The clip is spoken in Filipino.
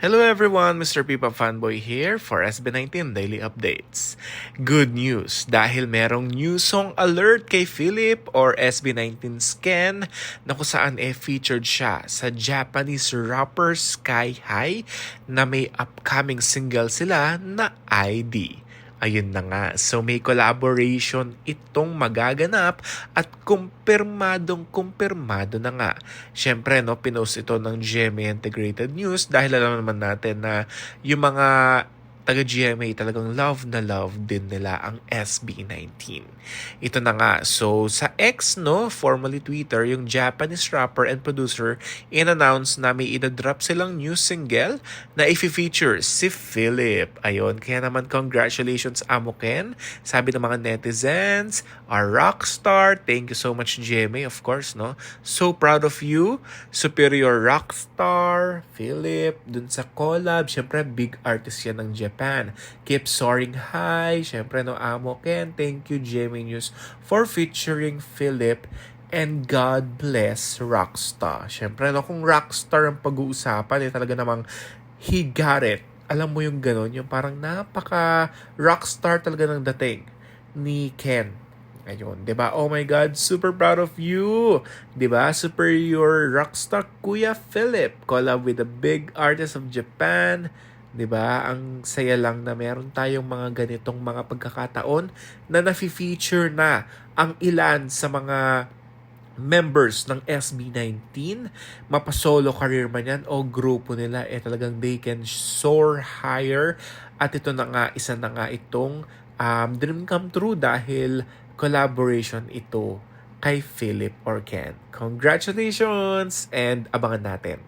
Hello everyone, Mr. Pipa Fanboy here for SB19 Daily Updates. Good news dahil merong new song alert kay Philip or SB19 Sken na kung saan featured siya sa Japanese rapper Sky High na may upcoming single sila na ID. Ayun na nga, so may collaboration itong magaganap at kumpirmadong na nga. Siyempre, no, pinost ito ng GMA Integrated News dahil alam naman natin na yung mga taga-GMA talagang love na love din nila ang SB19. Ito na nga, so sa X, no, formerly Twitter, yung Japanese rapper and producer in-announce na may idadrop silang new single na i-feature si Philip. Ayun, kaya naman congratulations Amo Ken, sabi ng mga netizens, our rockstar, thank you so much GMA, of course, no? So proud of you, superior rockstar, Philip, dun sa collab, syempre big artist yan ng Japan. Keep soaring high, syempre no Amo Ken, thank you GMA News for featuring Philip. And God bless Rockstar. Siyempre, no, kung Rockstar ang pag-uusapan, talaga namang he got it. Alam mo yung gano'n, yung parang napaka-rockstar talaga ng dating ni Ken. Ayun, 'di ba? Oh my God, super proud of you. 'Di ba? Superior rockstar Kuya Philip, collab with a big artist of Japan. 'Di ba? Ang saya lang na meron tayong mga ganitong mga pagkakataon na nafi-feature na ang ilan sa mga members ng SB19, mapa-solo career man yan o grupo nila, talagang they can soar higher. At ito na nga, isa na nga itong dream come true dahil collaboration ito kay Philip or Ken. Congratulations and abangan natin.